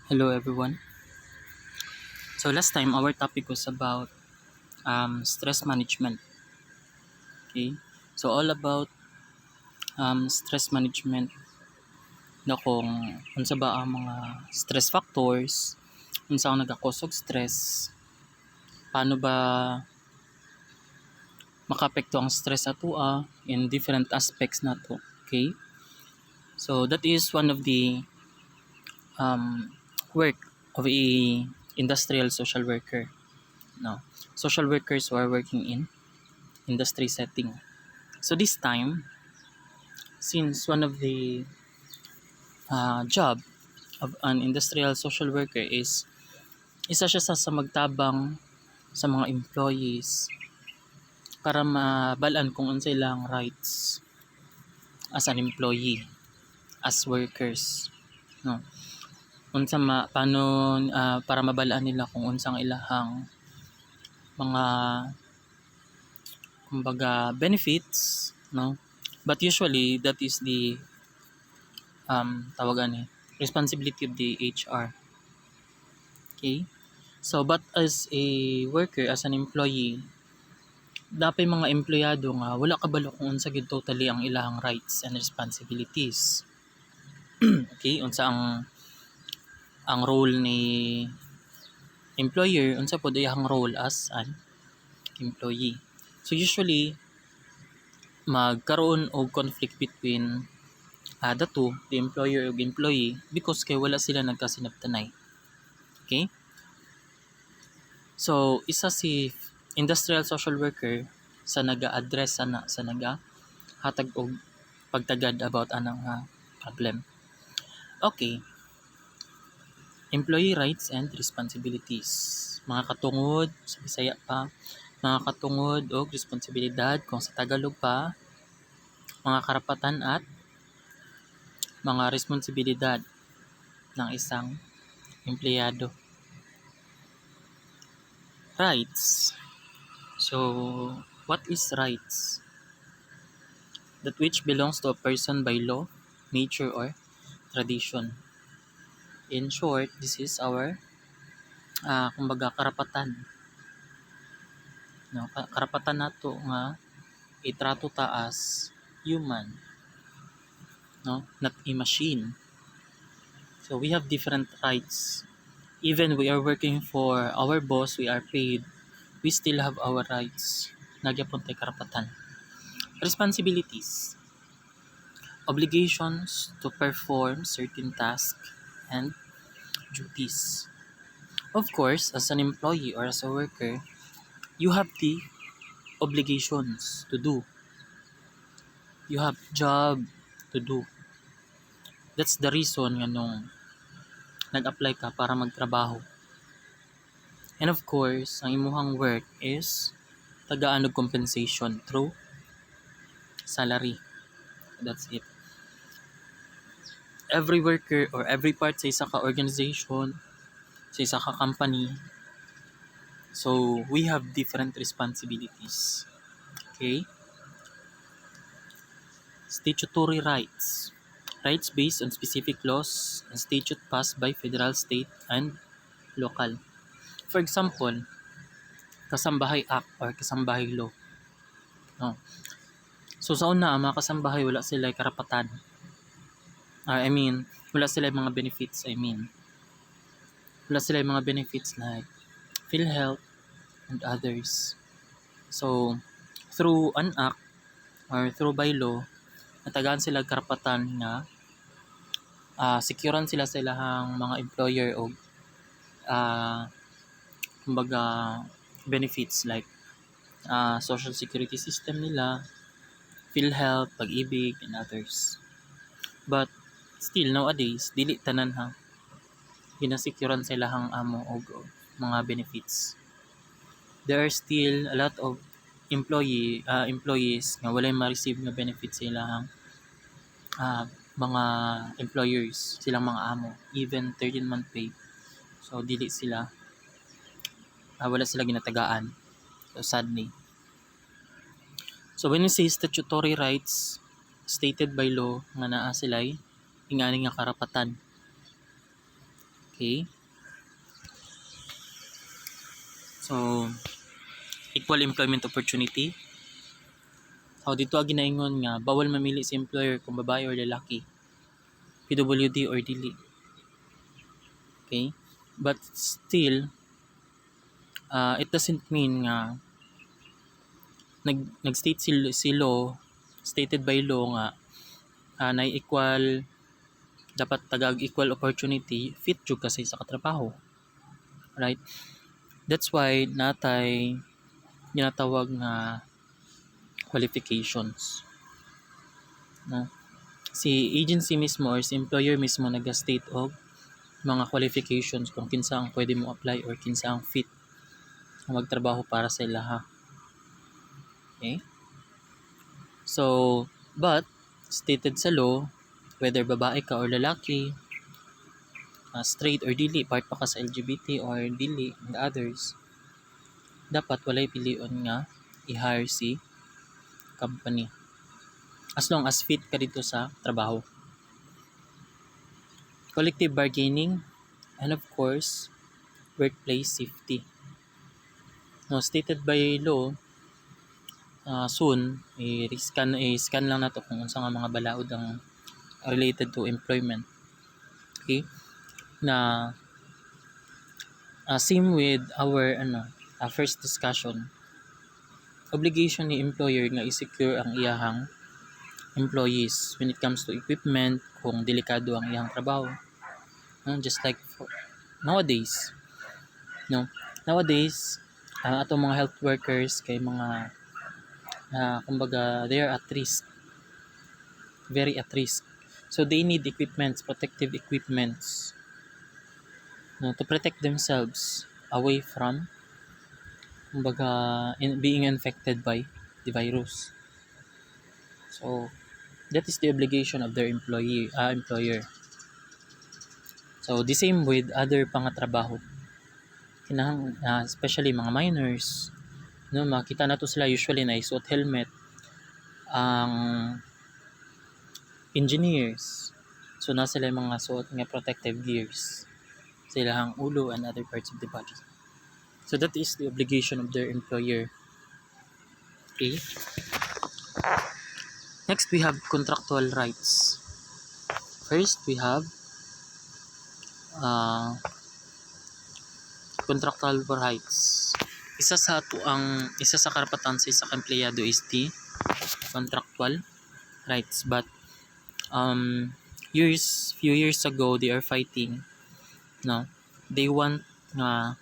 Hello everyone. So last time our topic was about stress management. Okay. So all about stress management na kung unsa ba ang mga stress factors, unsa ang nagaka-cause og stress, paano ba makaapekto ang stress atoa in different aspects nato. Okay. So that is one of the um, work of a industrial social worker. No. Social workers who are working in industry setting. So this time, since one of the job of an industrial social worker is isa siya sa magtabang sa mga employees para mabalaan kung unsa ilang rights as an employee, as workers, no. Paano para mabalaan nila kung unsang ilahang mga kumbaga benefits, no. But usually that is the tawagan responsibility of the HR. Okay. So but as a worker, as an employee, dapat mga empleyado nga wala kabalo kung unsa gyud totally ang ilahang rights and responsibilities. Okay, unsa ang role ni employer, unsa pod iyang role as an employee. So usually magkaroon og conflict between the two, the employer ug employee, because kay wala sila nagkasinabtanay. Okay? So isa si industrial social worker sa naga-address sa naga-hatag og pagtagad about anang problem. Okay. Employee rights and responsibilities. Mga katungod, sa Bisaya pa, mga katungod og responsibilidad, kung sa Tagalog pa, mga karapatan at mga responsibilidad ng isang empleyado. Rights. So, what is rights? That which belongs to a person by law, nature, or tradition. In short, this is our kumbaga karapatan. No, karapatan nato nga itrato ta as human, no, not a machine. So we have different rights. Even we are working for our boss, we are paid, we still have our rights. Nagyapon tay karapatan. Responsibilities. Obligations to perform certain tasks and duties. Of course, as an employee or as a worker, you have the obligations to do. You have job to do. That's the reason nga nung nag-apply ka para magtrabaho. And of course, ang imuhang work is tagaan og compensation through salary. That's it. Every worker or every part sa isa ka organization, sa isa ka company, so we have different responsibilities. Okay? Statutory rights. Rights based on specific laws and statute passed by federal, state, and local. For example, Kasambahay Act or Kasambahay Law. No. So sa una, ang mga kasambahay wala sila karapatan. Wala sila mga benefits. Wala sila mga benefits like PhilHealth and others. So, through an act or through by law, natagaan sila karapatan na securean sila sa ilahang mga employer o kumbaga benefits like social security system nila, PhilHealth, Pag-ibig, and others. But still nowadays, dili tanan ginasecurean sa ilahang amo og mga benefits. There are still a lot of employees nga walay ma-receive nga benefits sa ilahang mga employers, silang mga amo, even 13-month pay. So dili sila wala sila ginatagaan. So sadly. So when we say statutory rights stated by law nga naa sila'y ingani nga karapatan. Okay? So, equal employment opportunity. So, dito ginaingon nga, bawal mamili si employer kung babae or lalaki, PWD or dili. Okay? But still, it doesn't mean nga nag-state si law, stated by law nga na equal, dapat tagag equal opportunity, fit jud kasi sa katrabaho. Right? That's why natay ginatawag nga qualifications. No? Si agency mismo or si employer mismo nag-state og mga qualifications kung kinsa ang pwede mo apply or kinsa ang fit na magtrabaho para sa ilaha. Okay? So, but stated sa law, whether babae ka or lalaki, straight or dili, part pa ka sa LGBT or dili and others, dapat walay pilion nga i-hire si company as long as fit ka dito sa trabaho. Collective bargaining, and of course, workplace safety. Now, stated by law, soon, i-scan lang nato kung unsa nga mga balaod ang related to employment. Okay? Na same with our first discussion, obligation ni employer nga i-secure ang iyahang employees when it comes to equipment, kung delikado ang iyang trabaho. Just like nowadays, atong mga health workers kay mga kumbaga they are at risk, very at risk. So they need equipments, protective equipments, to protect themselves away from kumbaga being infected by the virus. So that is the obligation of their employer. So the same with other pangatrabaho. Especially mga minors, makita nato sila usually na isuot helmet. Ang engineers, so na sila mga suot nga protective gears sa ilang ulo and other parts of the body. So that is the obligation of their employer. Okay. Next, we have contractual rights. First, we have contractual rights. Isa sa karapatan sa isang empleyado is the contractual rights. But few years ago, they are fighting. They want na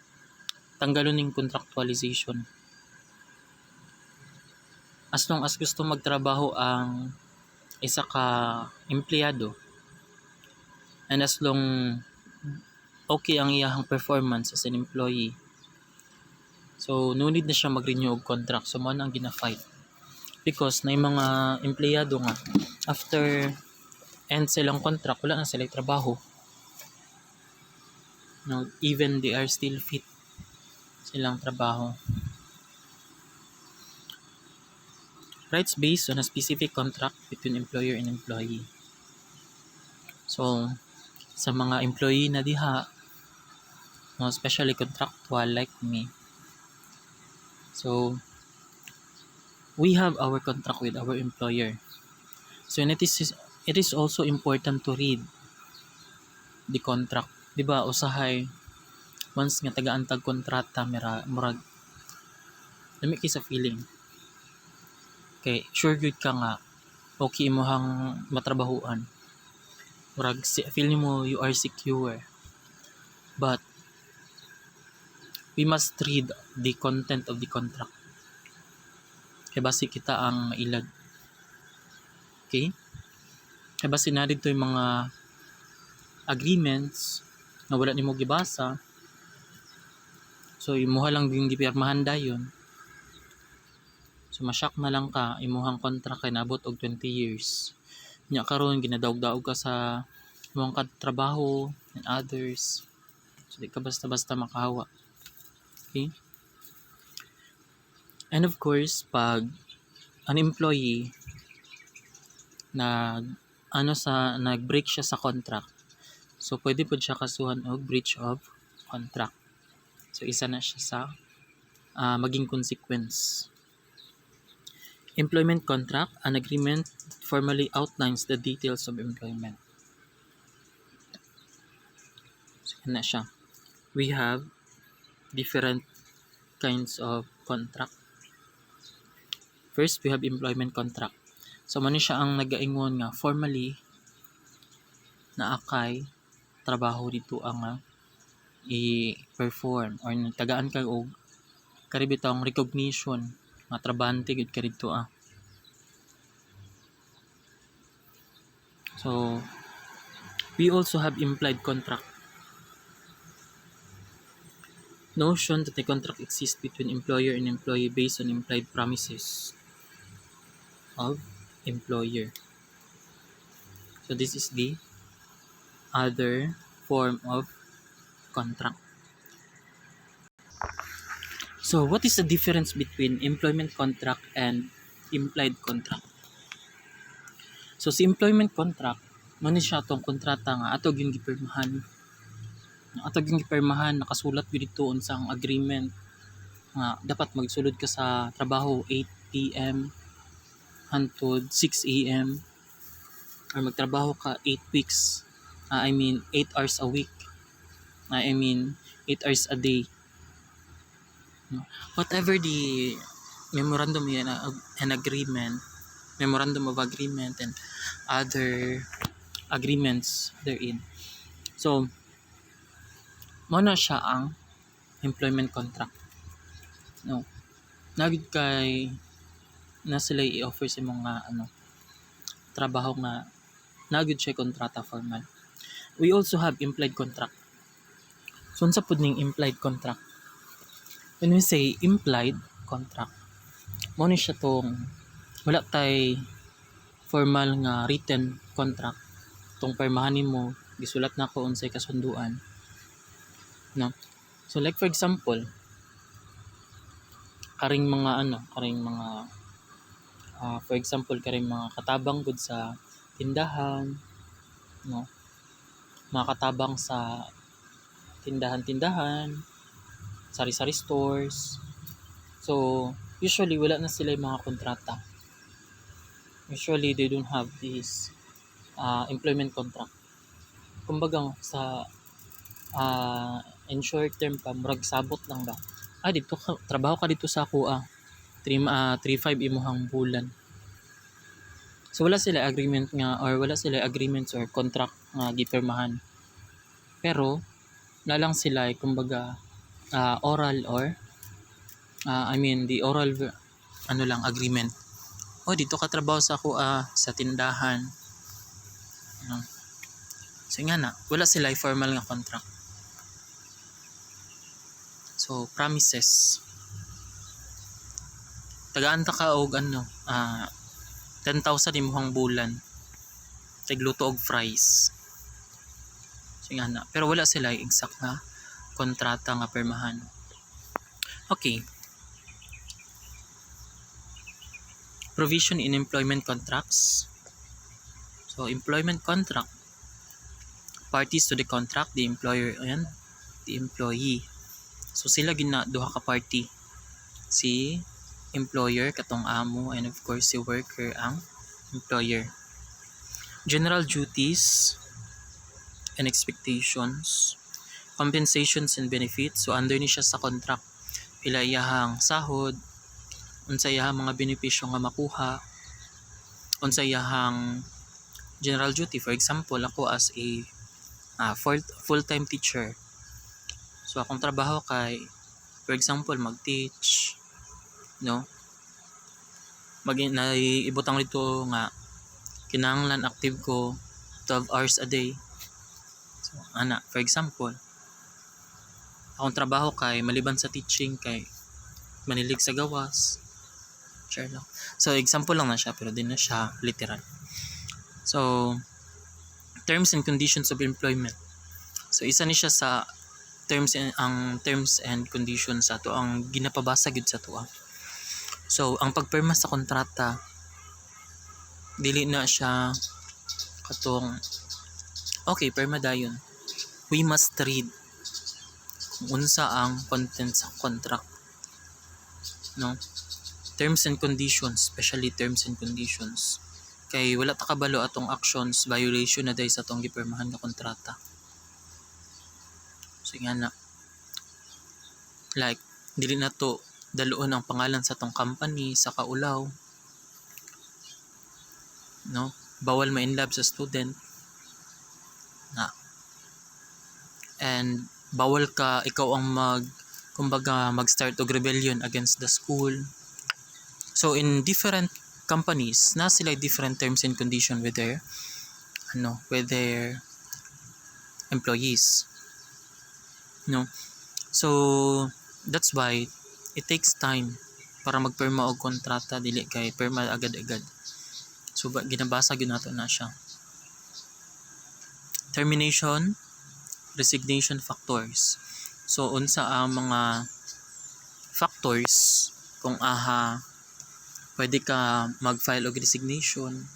tanggalon yung contractualization. As long as gusto magtrabaho ang isa ka empleyado, and as long okay ang iyahang performance as an employee, so no need na siya mag-renew og contract. So mo na ang gina-fight, because na yung mga empleyado nga after end silang contract, wala na silang trabaho. Even they are still fit silang trabaho. Rights based on a specific contract between employer and employee. So sa mga employee na diha, especially contractual like me, so we have our contract with our employer. So and it is also important to read the contract. Diba, usahay once nga taga-antag kontrata, murag lami kay sa feeling. Okay, sure good ka nga okay mo hang matrabahuan. Murag feel mo you are secure. But we must read the content of the contract. Kaya basi kita ang mailag. Okay? Kaya basi na dito yung mga agreements na wala nimo gibasa. So imuha lang yung gipirmahan dayon. So masyak na lang ka, imuhang contract kay nabot og 20 years. Nya karon ginadaog-daog ka sa imong trabaho and others. So di ka basta-basta makahawa. Okay? And of course, pag an employee nag-break siya sa contract, So pwede po siya kasuhan og breach of contract. So isa na siya sa maging consequence. Employment contract, an agreement formally outlines the details of employment. So yan na siya. We have different kinds of contract. First, we have employment contract. So man siya ang nagaingon nga formally na akay trabaho dito ang i-perform or tagaan ka og karibitang recognition nga trabahante gid ka dito So we also have implied contract. Notion that a contract exists between employer and employee based on implied promises of employer. So this is the other form of contract. So what is the difference between employment contract and implied contract? So si employment contract, man siya tong kontrata nga ato gyud gipirmahan. Ato gyud gipirmahan, nakasulat gyud dito unsang agreement nga dapat magsulod ka sa trabaho 8 PM hangtod 6 AM or magtrabaho ka 8 weeks. 8 hours a week. 8 hours a day. Whatever the memorandum and agreement, memorandum of agreement and other agreements therein. So, mo na siya ang employment contract. No. Nagid kay na sila i-offer sa mga trabaho nga nagid siya kontrata formal. We also have implied contract. So, unsa pud ning implied contract? When we say implied contract, mo ni siya tong wala tay formal nga written contract tong permahanin mo gisulat na ko unsay kasunduan, no? So like for example, karing mga for example karing mga katabang gud sa tindahan, no? Mga katabang sa tindahan, sari-sari stores. So usually wala na sila yung mga kontrata. Usually they don't have this employment contract. Kumbaga sa in short term pa murag sabot lang ba. Dito ka, trabaho ka dito sa ako 3-5 imuhang bulan. So wala sila agreement nga or wala sila agreements or contract nga gipirmahan. Pero nalang sila kumbaga oral or the oral agreement. Dito ka trabaho sa ako sa tindahan. So nga na, wala sila formal nga contract. So promises. Tagaan ta ka og 10,000 imuhang bulan. Tagluto og fries. So nga na, pero wala sila exact nga kontrata nga permahan. Okay. Provision in employment contracts. So, employment contract. Parties to the contract, the employer and the employee. So, sila duha ka party. Si employer, katong amo, and of course, si worker, ang employer. General duties and expectations. Compensations and benefits. So, under ni siya sa contract. Pila iyahang sahod, unsa iyahang mga benepisyo nga makuha, unsa iyahang general duty. For example, ako as a full-time teacher. So akong trabaho kay, for example, mag-teach, no? Ibutang dito nga kinahanglan active ko 12 hours a day. So for example, akong trabaho kay maliban sa teaching kay manilig sa gawas. Sure lang. So example lang na siya pero din na siya literal. So terms and conditions of employment. So isa ni siya sa terms and conditions sa to ang ginapabasa gid sa tuwa. So ang pagpirma sa kontrata dili na siya katong okay, pirma dayon. we must read kung unsa ang content sa contract, no? Terms and conditions, especially terms and conditions. Kay wala ta kabalo atong actions, violation na dahil sa atong gipirmahan nga kontrata. So nga na, like, dili na to daluon ang pangalan sa atong company sa kaulaw, no? Bawal ma-inlove sa student na, and bawal ka ikaw ang mag-start og rebellion against the school. So in different companies na sila different terms and condition with their employees, no? So that's why it takes time para magpirma og kontrata, dili kay pirma agad-agad. So ginabasa gyud nato na siya. Termination, resignation factors. So unsa ang mga factors kung pwede ka mag-file og resignation,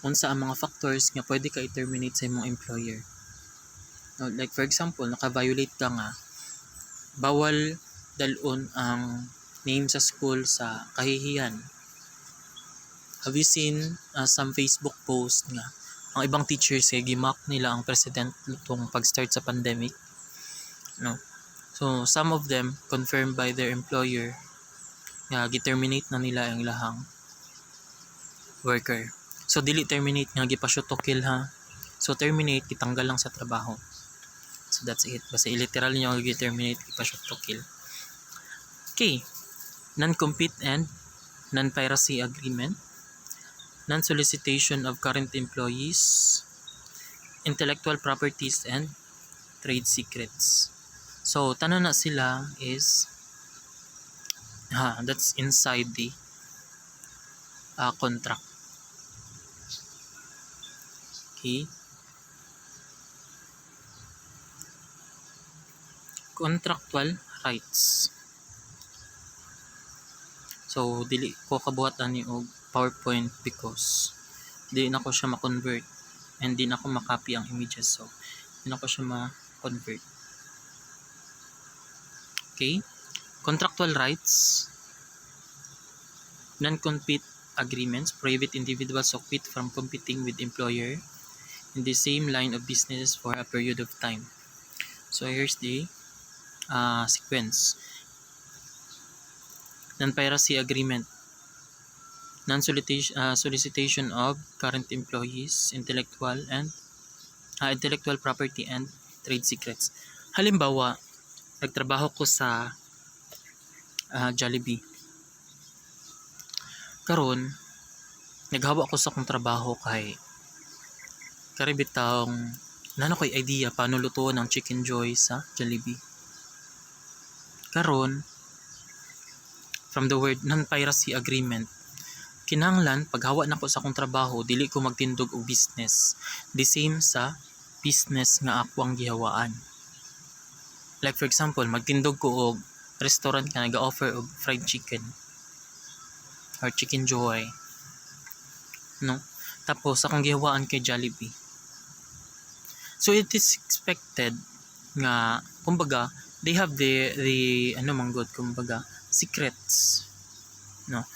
unsa ang mga factors nga pwede ka i-terminate sa imong employer. No, like for example, naka-violate ka nga, bawal dalon ang name sa school sa kahihiyan. Have you seen some Facebook post nga ang ibang teachers gimak nila ang president nitong pag-start sa pandemic, no? So some of them confirmed by their employer nga gi-terminate na nila ang ilahang worker. So dili terminate nga gipashoot to kill ha. So terminate, gitanggal lang sa trabaho. So that's it. Basta literal niya gi-terminate, gipashoot to kill. Okay. Non-compete and non-piracy agreement, non-solicitation of current employees, intellectual properties and trade secrets. So tanan na sila is that's inside the contract. Okay. Contractual rights. So dili ko kabuhat ani og PowerPoint because di na ko siya ma-convert and di na ko ma-copy ang images, so di na ko siya ma-convert. Okay. Contractual rights, non-compete agreements prohibit individuals or quit from competing with employer in the same line of business for a period of time. So here's the sequence. Non-piracy agreement, non-solicitation of current employees, intellectual property and trade secrets. Halimbawa, nagtrabaho ko sa Jollibee. Karon, naghawa ko sa akong trabaho kay karibitang nano ko'y idea paano lutuon ang chicken joy sa Jollibee. Karon, from the word non-piracy agreement, kinahanglan paghawa nako sa akong trabaho dili ko magtindog og business the same sa business nga ako ang gihawaan. Like for example, magtindog ko og restaurant nga nag-offer og fried chicken or chicken joy, no? Tapos akong gihawaan kay Jollibee. So it is expected nga kumbaga they have the kumbaga secrets, no?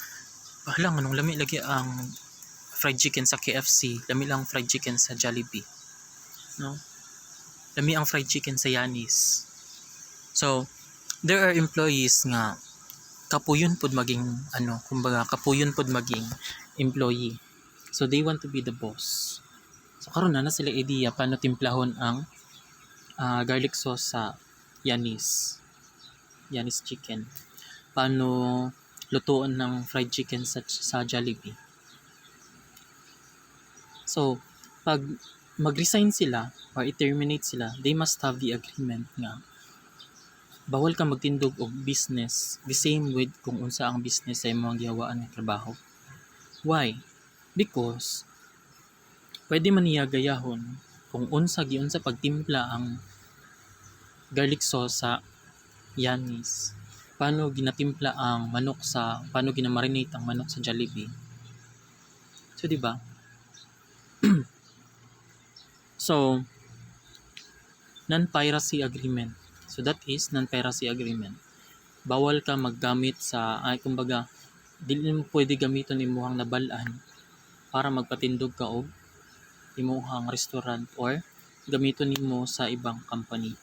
Hala, anong lami lagi ang fried chicken sa KFC, lami lang fried chicken sa Jollibee, no? Lami ang fried chicken sa Yanis. So there are employees nga kapuyon pod maging kapuyon pod maging employee. So they want to be the boss. So karon na sila idea paano timplahon ang garlic sauce sa Yanis chicken. Paano lutuan ng fried chicken sa Jollibee. So pag mag-resign sila or i-terminate sila, they must have the agreement nga bawal ka magtindog og business the same with kung unsa ang business sa imong gihawaan nga trabaho. Why? Because pwede man niya gayahon kung unsa pagtimpla ang garlic sauce sa Yanis, paano ginatimpla ang manok paano ginamarinate ang manok sa Jollibee. So di ba? So non-piracy agreement. So that is non-piracy agreement. Bawal ka maggamit sa kumbaga dili mo pwede gamiton imong nabalaan para magpatindog ka og imong restaurant or gamiton nimo sa ibang company.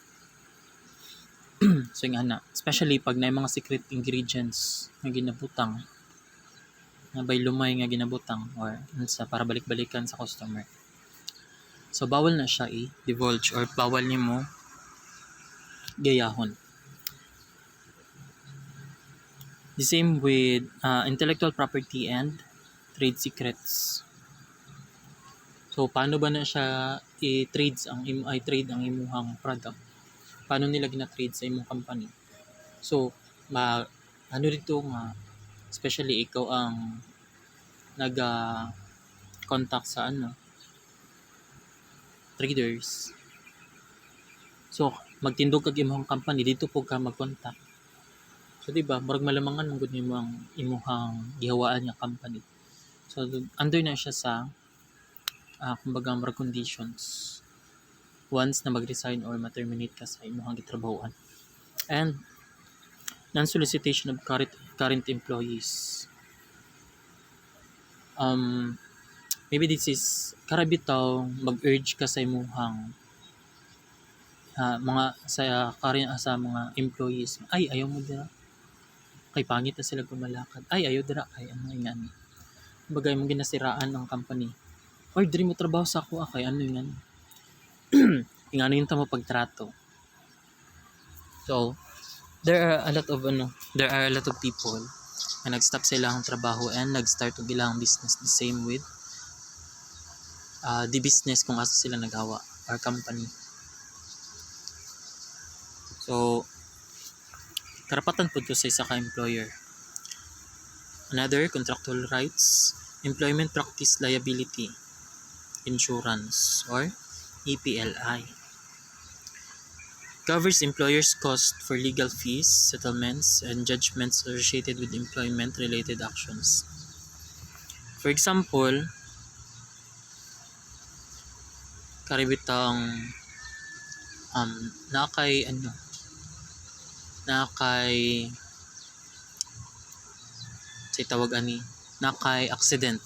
So nga na, especially pag na mga secret ingredients nga ginabutang na bay lumay nga ginabutang or sa para balik-balikan sa customer. So bawal na siya i-divulge or bawal nimo gayahon. The same with intellectual property and trade secrets. So paano ba na siya i-trade ang imuhang product? Paano nila gina-trade sa imong company? So ano dito nga especially ikaw ang contact sa traders. So magtindog kag imong company dito po ka mag-contact. So di ba murag malamangan mong gud nimo ang imong gihawaan nga company. So under na siya sa kumbaga murag conditions once na mag-resign or ma-terminate ka sa imong gitrabahoan. And non-solicitation of current employees. Maybe this is karabitaw mag-urge ka sa imong mga sa mga employees. Ay, ayaw mo dira. Kay pangit na sila gumalakad. Ay, ayaw dira. Ay, yan. Bagay mo ginasiraan ang company. Or diri mo trabaho sa ako. Kay yan. Ingano yung tamo pagtrato. So, there are a lot of people na nag-stop sa ilang trabaho and nag-start og ilang business the same with the business kung asa sila nagawa or company. So, karapatan po ito sa isa ka employer. Another, contractual rights, employment practice liability, insurance, or EPLI. Covers employers' cost for legal fees, settlements, and judgments associated with employment-related actions. For example, karibitang nakay accident.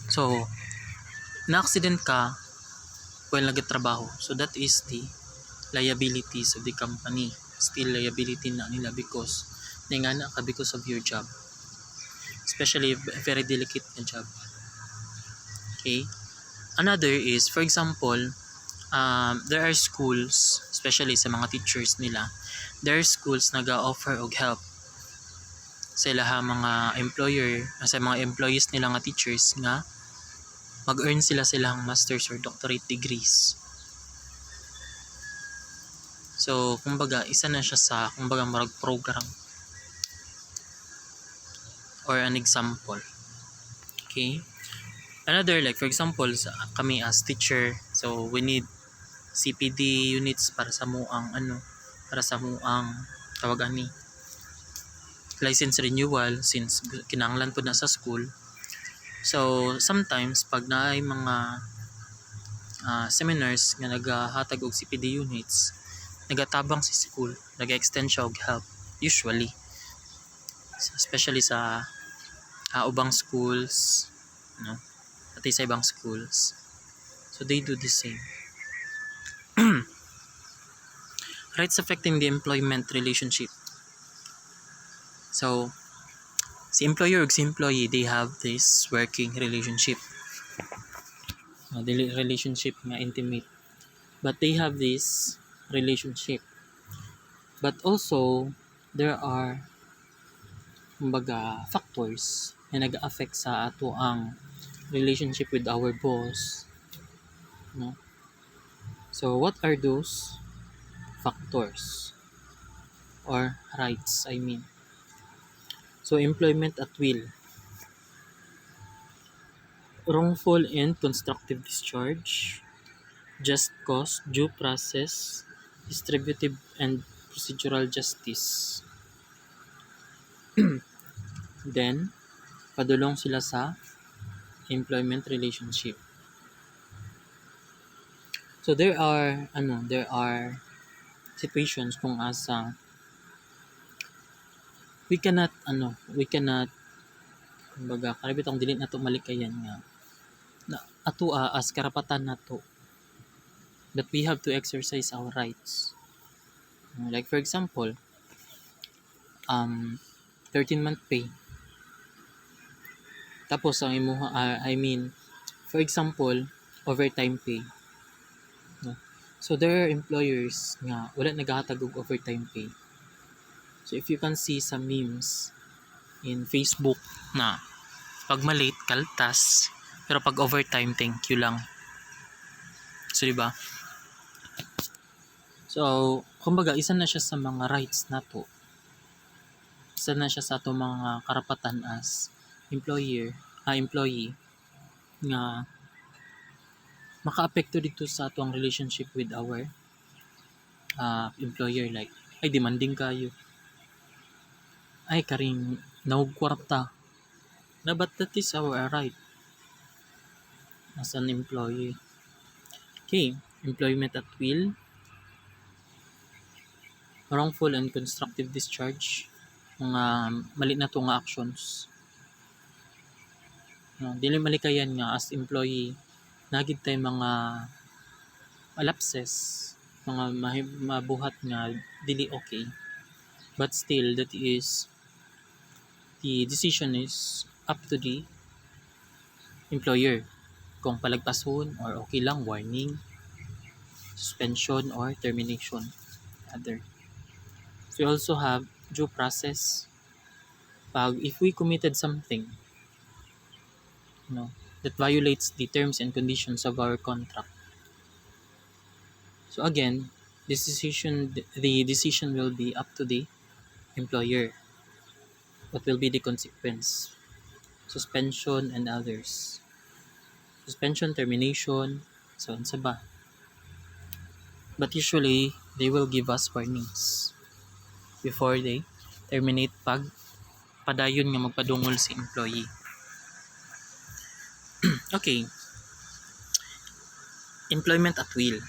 So, na-accident ka while nagtatrabaho. So that is the liabilities of the company. Still liability na nila because because of your job. Especially very delicate na job. Okay? Another is, for example, there are schools, especially sa mga teachers nila, there are schools nag-offer og help sa mga employees nila nga teachers nga mag-earn silang master's or doctorate degrees. So, kumbaga, isa na siya sa marag program or an example. Okay? Another, like for example, kami as teacher, so we need CPD units para sa muang tawag ani license renewal since kinahanglan po na sa school. So sometimes pag naay mga seminars nga nagahatag og CPD units, nagatabang si school, naga-extend siya og help usually, especially sa ubang schools, pati sa ibang schools. So they do the same. Rights affecting the employment relationship. So, si employer ug si employee, they have this working relationship. The relationship nga intimate. But they have this relationship. But also, there are factors na nag-affect sa ato ang relationship with our boss. So, what are those factors or rights, I mean? So, employment at will, wrongful and constructive discharge, just cause, due process, distributive and procedural justice. Then, padulong sila sa employment relationship. So there are situations kung asa we cannot kumbaga karabitang dili nato malikayan nga na atua as karapatan nato that we have to exercise our rights. Like for example, 13-month pay. Tapos ang imuha for example, overtime pay. No? So there are employers nga wala naghahatag og overtime pay. So if you can see some memes in Facebook na pag malate kaltas pero pag overtime thank you lang. So di ba? So kumbaga isa na siya sa mga rights nato. Isa na siya sa ato mga karapatan as employee nga makaapekto dito sa atong relationship with our employer, like ay demanding kayo, ay karing nawag kwarta na, but that is our right as an employee. Okay, employment at will, wrongful and constructive discharge, mga mali na to nga actions. Dili malikayan nga as employee nagid tay mga lapses, mga mabuhat nga dili okay, but still that is the decision is up to the employer kung palagpason or okay lang, warning, suspension or termination. We also have due process. Pag if we committed something that violates the terms and conditions of our contract, so again the decision will be up to the employer. What will be the consequence? Suspension and others. Suspension, termination, so on sa ba. But usually, they will give us warnings before they terminate pag padayon nga magpadungol si employee. Okay. Employment at will.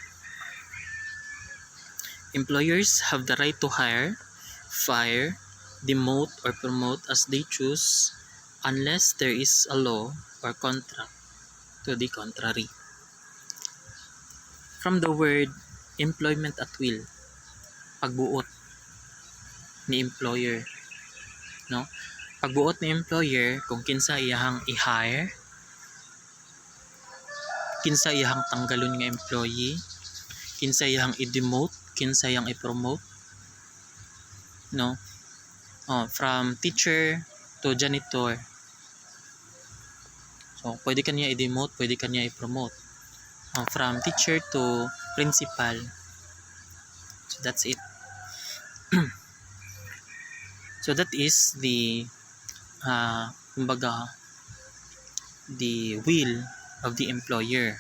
Employers have the right to hire, fire, demote, or promote as they choose unless there is a law or contract to the contrary. From the word employment at will, pagbuot ni employer, pagbuot ni employer kung kinsa iyahang i-hire, kinsa iyahang tanggalon nga employee, kinsa iyahang i-demote, kinsa iyang i-promote, from teacher to janitor. So pwede kanya i-demote, pwede kanya i-promote, from teacher to principal. So that's it. So that is the kumbaga the will of the employer.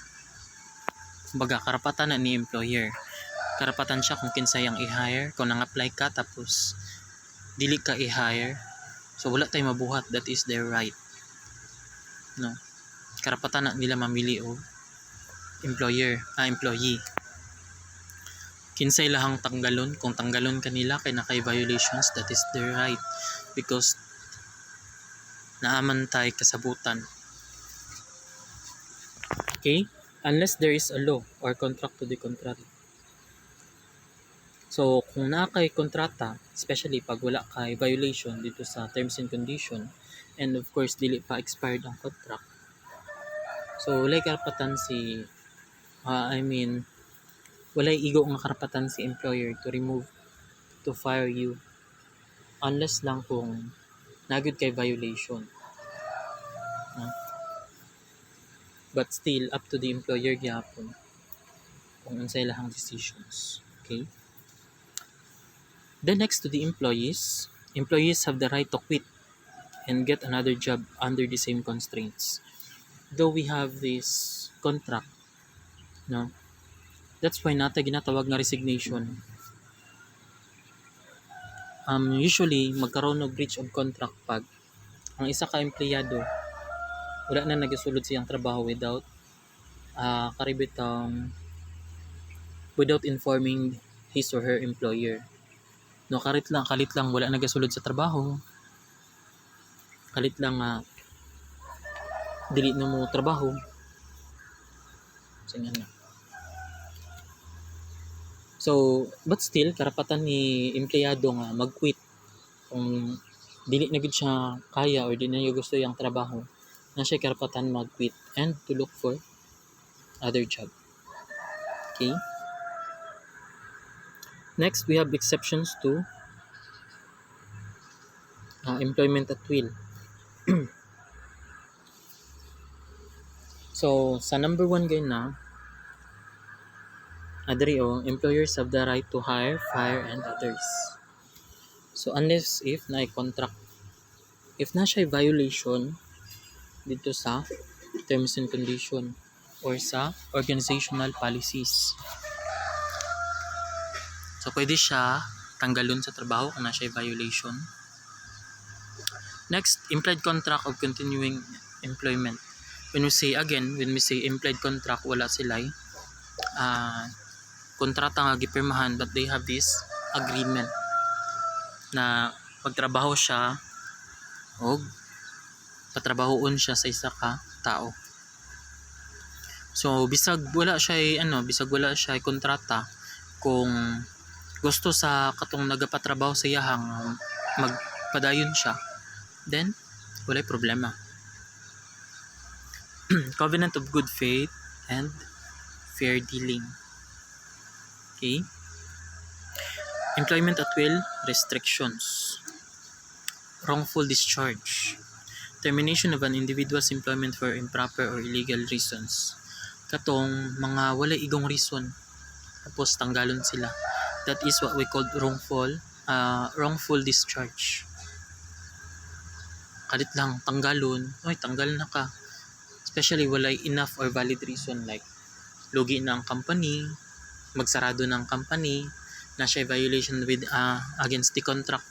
Kumbaga karapatan na ni employer. Karapatan siya kung kinsa yang i-hire, kung nang-apply ka tapos dili ka i-hire, so wala tay mabuhat, that is their right. Karapatan na nila mamili o employee. Kinsay lahang tanggalon, kung tanggalon kanila kay nakay violations, that is their right because naaman tay kasabutan. Okay, unless there is a law or contract to the contrary. So kung naa kay kontrata, especially pag wala kay violation dito sa terms and condition, and of course dili pa expired ang contract, so walay karapatan walay igo nga karapatan si employer to fire you unless lang kung nagud kay violation. But still up to the employer gyapon kung unsay lahang decisions. Okay? Then next to the employees have the right to quit and get another job under the same constraints. Though we have this contract, that's why nata ginatawag nga resignation. Usually magkaroon og breach of contract pag ang isa ka empleyado wala na nagasulod siyang trabaho without karibitang without informing his or her employer. No, kalit lang wala nagasulod sa trabaho. Kalit lang dili na mo trabaho. So, yan na. So, but still karapatan ni empleyado nga mag-quit kung dili na gud siya kaya or di na niya gusto yung trabaho. Na siya karapatan mag-quit and to look for other job. Okay? Next, we have exceptions to employment at will. So, sa number 1 gay na, adri employers have the right to hire, fire, and others. So, unless if na contract, if na siya violation dito sa terms and condition or sa organizational policies. So, pwede siya tanggalon sa trabaho kung na siya violation. Next, implied contract of continuing employment. When we say implied contract, wala sila kontrata nga gipirmahan but they have this agreement na pagtrabaho siya o patrabahoon siya sa isa ka tao. So bisag wala siya kontrata, kung gusto sa katong nagapatrabaho sa iyahang magpadayon siya, then walay problema. Covenant of good faith and fair dealing. Okay? Employment at will restrictions. Wrongful discharge. Termination of an individual's employment for improper or illegal reasons. Katong mga wala igong reason tapos tanggalon sila. That is what we call wrongful discharge. Kalit lang tanggalon, tanggal na ka. Especially wala enough or valid reason like lugi na ang company, magsarado ng company, na siya violation with against the contract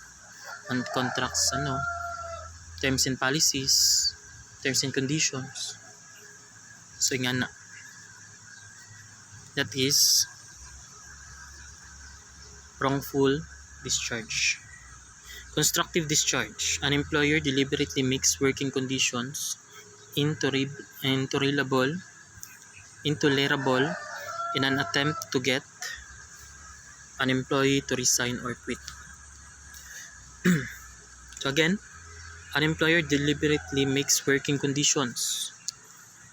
and contracts terms and policies, terms and conditions. So nga na. That is wrongful discharge. Constructive discharge. An employer deliberately makes working conditions intolerable in an attempt to get an employee to resign or quit. So again, an employer deliberately makes working conditions.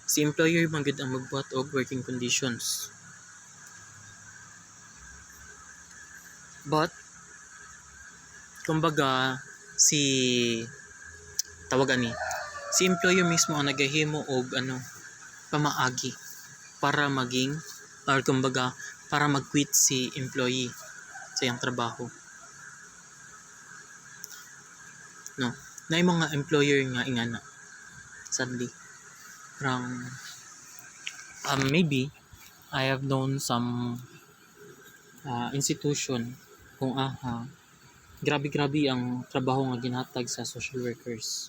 Si employer man gud ang magbuhat og working conditions. But kumbaga si employer mismo ang nagahimo og pamaagi para para mag-quit si employee sa iyang trabaho. No, na mga employer nga ingana. Sadly, maybe I have known some institution kung grabe ang trabaho nga ginhatag sa social workers.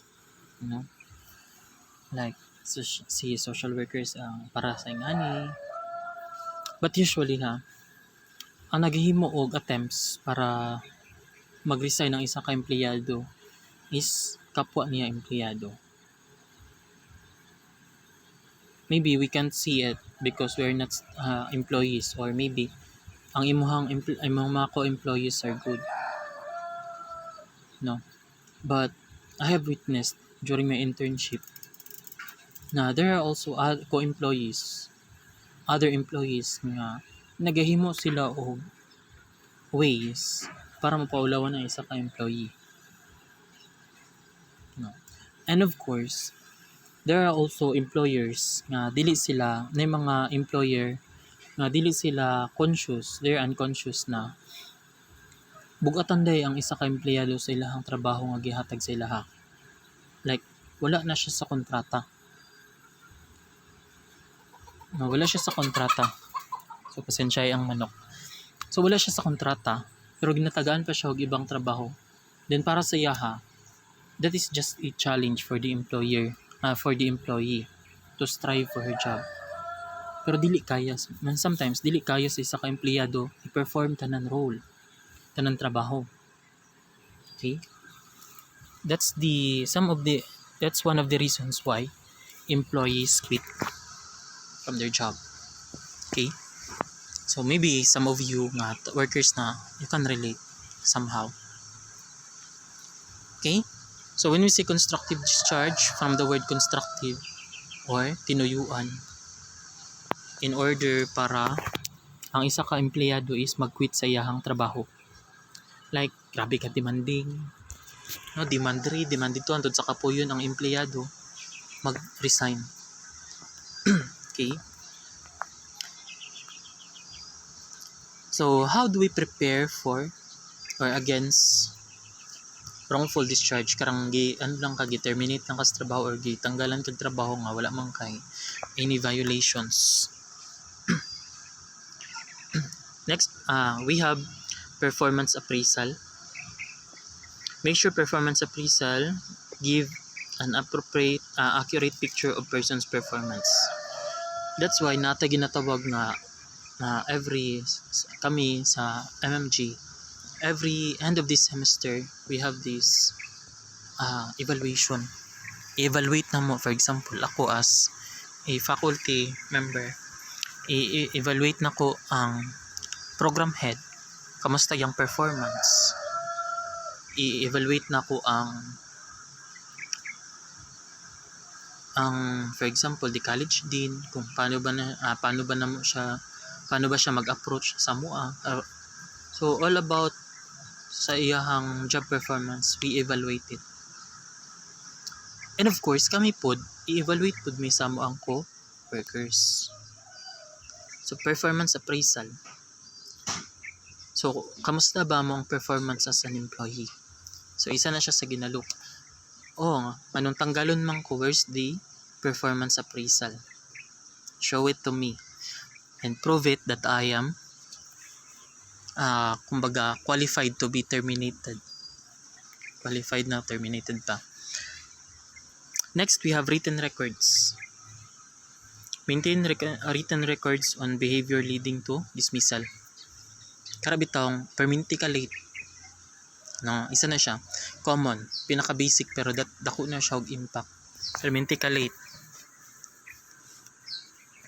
Like si social workers para sa ingani. But usually ang naghihimo og attempts para mag-resign ng isa ka empleyado is kapwa niya empleyado. Maybe we can't see it because we're not employees, or maybe ang imuhang mga co-employees are good. No. But I have witnessed during my internship na there are also other employees nga nagahimo sila og ways para mapaulawan ang isa ka employee. No. And of course, there are also employers nga dili sila mga employer nga dili sila conscious, they're unconscious na bugatan day ang isa ka empleyado sa ilahang trabaho nga gihatag sa ilaha. Like wala na siya sa kontrata. No, wala siya sa kontrata. So pasensya ang manok. So wala siya sa kontrata pero ginatagaan pa siya og ibang trabaho. Then para sa iyaha, that is just a challenge for the employee to strive for her job. Pero dili kaya, sometimes dili kaya sa isa ka empleyado i-perform tanan role, tanan trabaho. Okay? That's one of the reasons why employees quit from their job. Okay? So maybe some of you nga workers na you can relate somehow. Okay? So when we say constructive discharge, from the word constructive or tinuyuan, in order para ang isa ka empleyado is mag-quit sa iyahang trabaho. Like, grabe ka demanding, no, demand 3, demand dito, andun sa kapuyon ang empleyado, mag-resign. Okay? So, how do we prepare for or against wrongful discharge? Karang ano lang ka, terminate lang ka sa trabaho or tanggalan kag trabaho nga wala man kay any violations. Next, we have performance appraisal. Make sure performance appraisal give an appropriate, accurate picture of person's performance. That's why nata ginatawag nga kami sa MMG, every end of this semester, we have this evaluation. I-evaluate na mo, for example, ako as a faculty member, i-evaluate na ko ang program head, kamusta yung performance. I-evaluate na ko ang for example, the college dean, kung paano ba siya mag-approach sa mua. So all about sa iyahang job performance, we evaluate it. And of course, kami pod i-evaluate pod mi sa muang co-workers. So performance appraisal. So kamusta ba mo ang performance as an employee? So isa na siya sa ginalok. Anong tanggalon man ko, where's the performance appraisal? Show it to me and prove it that I am kumbaga qualified to be terminated. Qualified na, terminated pa. Next, we have written records. Maintain written records on behavior leading to dismissal. Karabitong perminti ka late. No, isa na siya. Common, pinaka-basic pero dako na siya og impact. Perminti ka late.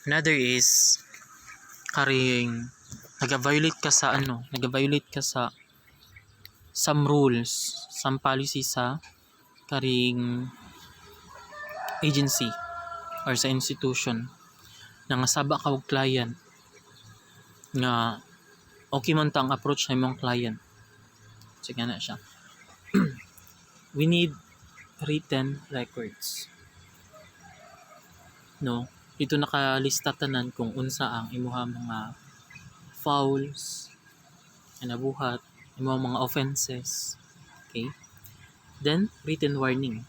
Another is karing nag-violate ka sa some rules, some policy sa karing agency or sa institution na nasaba ka og client nga okay man tang approach sa imong client. So na siya. We need written records. No, dito nakalista tanan kung unsa ang imuha mga fouls, nabuhat, imuha mga offenses. Okay? Then written warning.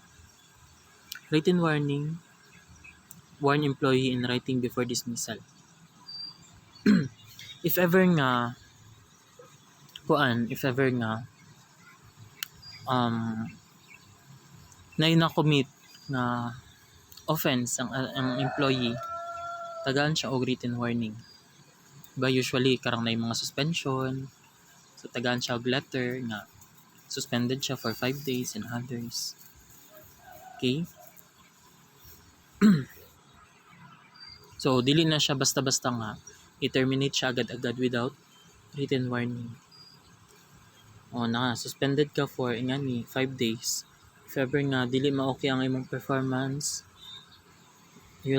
Written warning, warn employee in writing before dismissal. If ever nga na-commit na offense ang employee, tagaan siya og written warning. Ba usually karang na mga suspension, so tagaan siya og letter nga suspended siya for 5 days and others. Okay? So dili na siya basta-basta nga i-terminate siya agad-agad without written warning. Suspended ka for 5 days. If ever nga dili ma-okay ang imong performance, we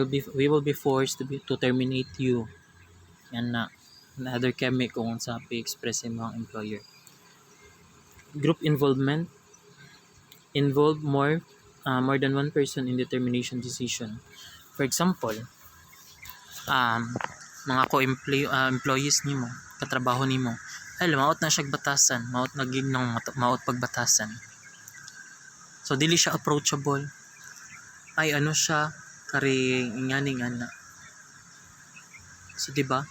will be forced to terminate you. Yan na another kemi kung sa express imong employer. Group involvement, involve more than one person in the termination decision. For example, mga employees nimo, katrabaho nimo, ay maot na siya batasan, maot pagbatasan. So dili siya approachable. Ay siya karing ingani. So diba?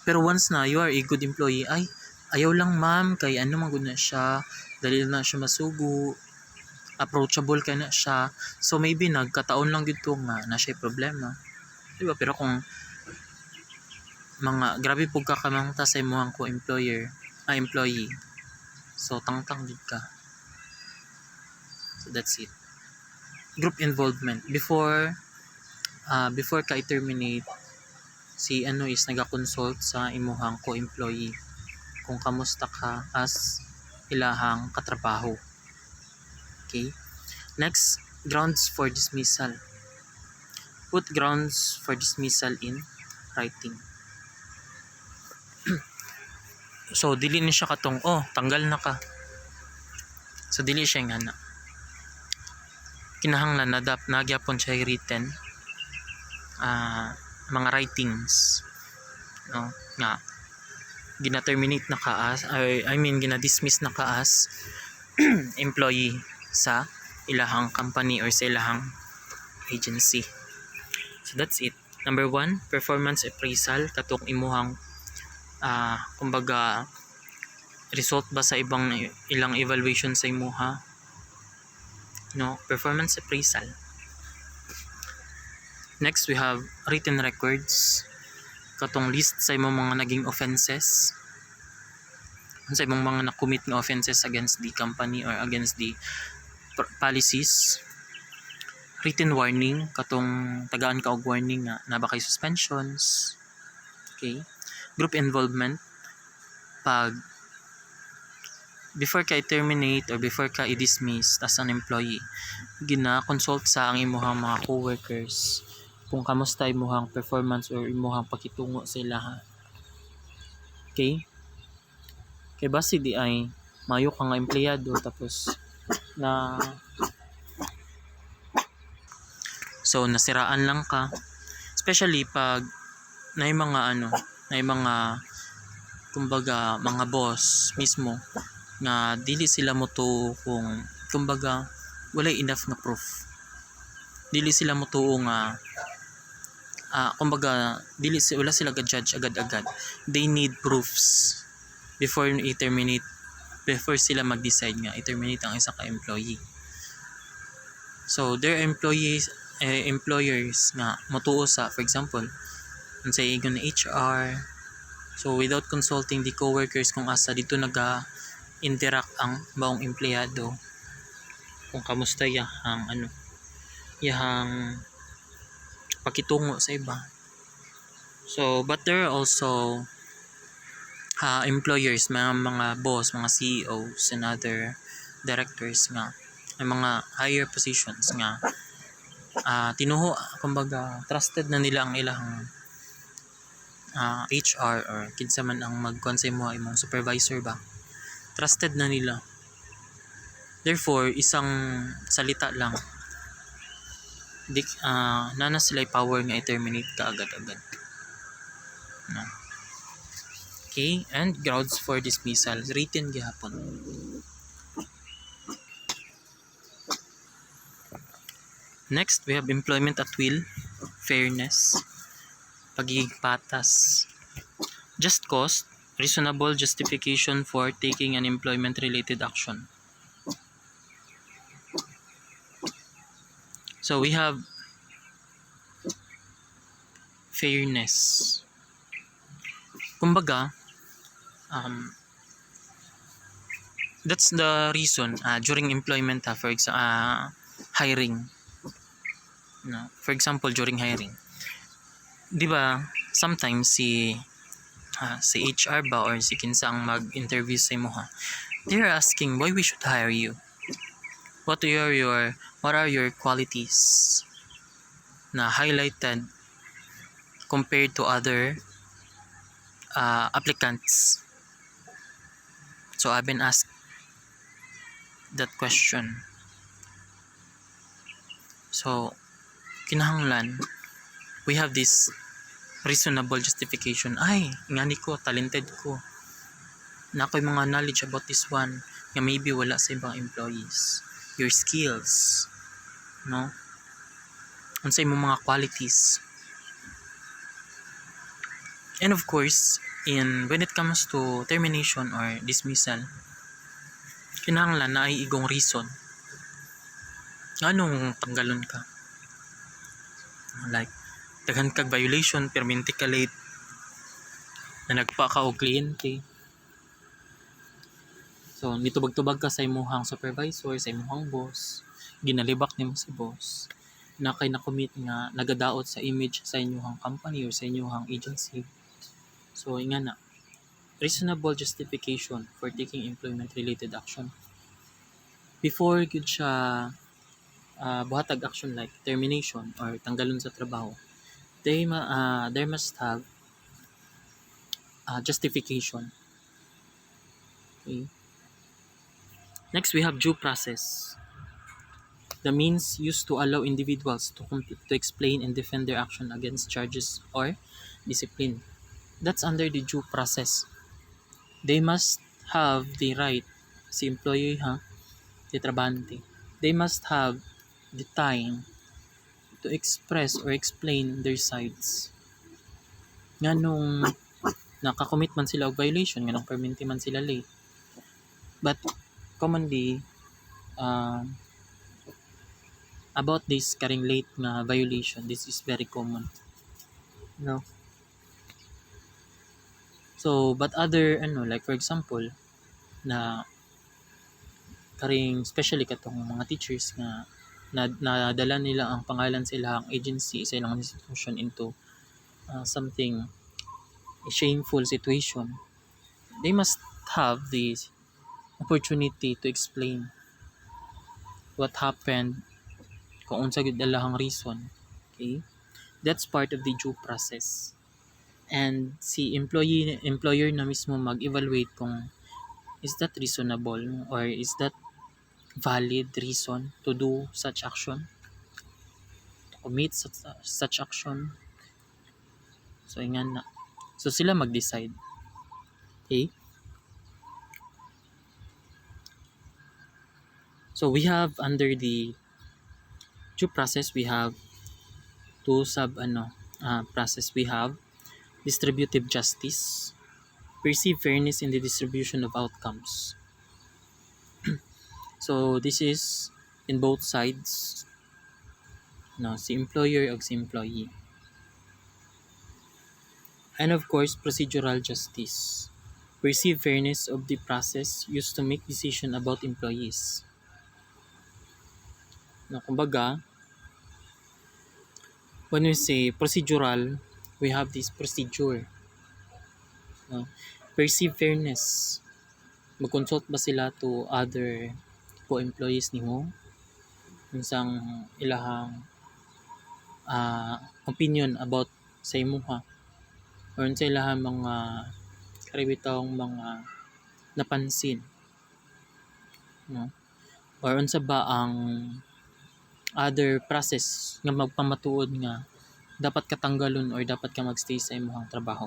Pero once na you are a good employee, ay ayaw lang ma'am kay maguna siya, dali na siya masugo, approachable ka na siya. So maybe nagkataon lang dito nga na siya problema. Diba? Pero kung mga grabe pug ka kamangta sa imong employee. So tangtang gid ka. So that's it. Group involvement before ka i-terminate, si is naga-consult sa imuhang co-employee kung kamusta ka as ilahang katrabaho. Okay? Next, grounds for dismissal. Put grounds for dismissal in writing. So dili ni siya katong tanggal na ka. So dili siya nga na. Kinahanglan nagyapon siya written mga writings, no, nga gina-terminate na ka as gina-dismiss na ka as employee sa ilahang company or sa ilahang agency. So that's it. Number 1, performance appraisal, katong imuhang kumbaga result ba sa ilang evaluation sa imuha, no, performance appraisal. Next, we have written records, katong list sa imong mga naging offenses, sa imong mga na-commit na offenses against the company or against the policies. Written warning, katong tagaan ka og warning na naba kay suspensions. Okay. Group involvement, pag before ka i-terminate or before ka i-dismiss as an employee, gina-consult sa ang imuhang mga co-workers kung kamusta imuhang performance or imuhang pakitungo sa ilaha. Okay? Kay basi di ay mayo ka nga empleyado tapos nasiraan lang ka, especially pag may mga kumbaga mga boss mismo nga dili sila motuo kung kumbaga wala enough na proof, dili sila motuo nga kumbaga wala sila ga-judge agad-agad. They need proofs before sila mag-decide nga i-terminate ang isa ka employee. So their employers nga motuo sa, for example, unsay ingon na HR. So without consulting the co-workers kung asa dito naga-interact ang maong empleyado, kung kamusta yahang pakitungo sa iba. So but there are also employers, mga boss, mga CEOs and other directors nga may mga higher positions nga tinuho, kumbaga trusted na nila ang ilang HR or kinsa man ang magkonsay mo imong supervisor ba, trusted na nila. Therefore isang salita lang nana sila power nga i-terminate ka agad-agad, no? Okay, and grounds for dismissal written gihapon. Next, we have employment at will, fairness, pagiging patas, just cause, reasonable justification for taking an employment-related action. So we have fairness. Kumbaga, that's the reason during employment, for example, hiring. No, for example, during hiring, di ba, sometimes si HR ba or si kinsa ang mag-interview sa imo they're asking why we should hire you. What are your qualities na highlighted compared to other applicants? So I've been asked that question. So kinahanglan we have this reasonable justification. Ay, ngani ko, talented ko, na ako'y mga knowledge about this one nga maybe wala sa ibang employees. Your skills, no? Unsay mo mga qualities. And of course, when it comes to termination or dismissal, kinahanglan na ay igong reason. Anong tanggalon ka? Like, daghan kag violation, permanente ka late. na nagpa ka og kliyente. So nitubag-tubag ka sa imong supervisor, sa imong boss, ginalibak nimo si boss, na kay na-commit nga nagadaot sa image sa inyong company or sa inyong agency. So inga na, reasonable justification for taking employment-related action. Before gyud siya buhatag action like termination or tanggalon sa trabaho, there must have justification. Okay. Next, we have due process. The means used to allow individuals to explain and defend their action against charges or discipline. That's under the due process. They must have the right, si employee the trabahante. They must have the time to express or explain their sides. Nga nung nakakommit man sila og violation, nga nung perminti man sila late. But commonly, about this karing late nga violation, this is very common. No? So, but other, like for example, na karing especially katong mga teachers nga nadala nila ang pangalan sa ilang agency, sa ilang institution into something shameful situation, they must have the opportunity to explain what happened, kung unsa gyud dalahang reason. Okay, that's part of the due process, and si employer na mismo mag-evaluate kung is that reasonable or is that valid reason to do such action, to commit such action. So ingan na, so sila mag-decide. Okay, so we have under the due process, we have two process. We have distributive justice, perceive fairness in the distribution of outcomes. So this is in both sides, no, si employer o si employee. And of course, procedural justice, perceive fairness of the process used to make decision about employees. No, kumbaga, when we say procedural, we have this procedure. No? Perceive fairness, mag-consult ba sila to other co-employees nimo unsang ilahang opinion about sa imuha or sa ilahang mga karibitawng mga napansin, no? Or unsa ba ang other process nga magpamatuod nga dapat ka tanggalon or dapat ka magstay sa imong trabaho.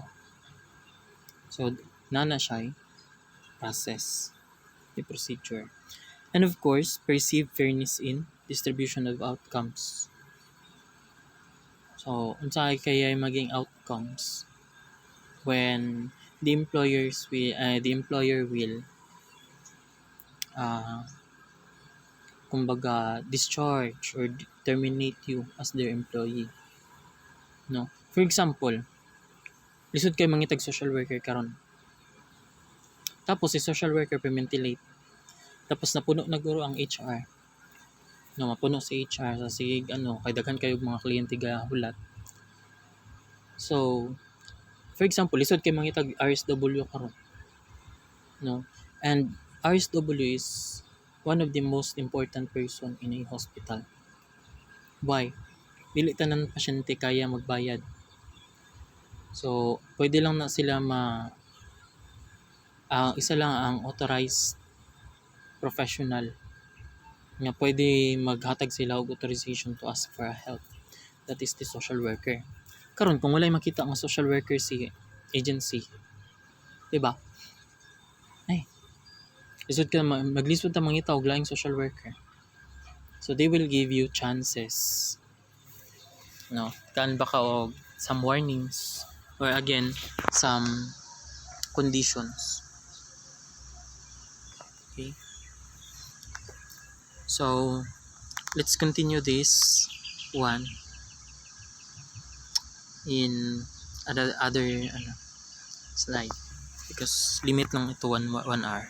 So nana siya process, the procedure. And of course, perceive fairness in distribution of outcomes. So unsa kaya maging outcomes when the employer will kumbaga discharge or terminate you as their employee, no? For example, lisod kay mangitag social worker karon, tapos si social worker permentilate, tapos napuno na guro ang HR, no, mapuno si HR sa sige kay daghan kayo mga kliyente ga hulat. So for example, lisod kay mangitag RSW karon, no, and RSW is one of the most important person in a hospital. Why? Dili tanan pasyente kaya magbayad. So pwede lang na sila isa lang ang authorized professional nga pwede maghatag sila og authorization to ask for help. That is the social worker. Karon kung walay makita ang social worker si agency, di ba? Ay, lisod ka maglisod ta mangita og laing social worker. So they will give you chances, no? Kan baka og some warnings or again some conditions. Okay, so let's continue this one in other slide. Because limit lang ito 1 hour.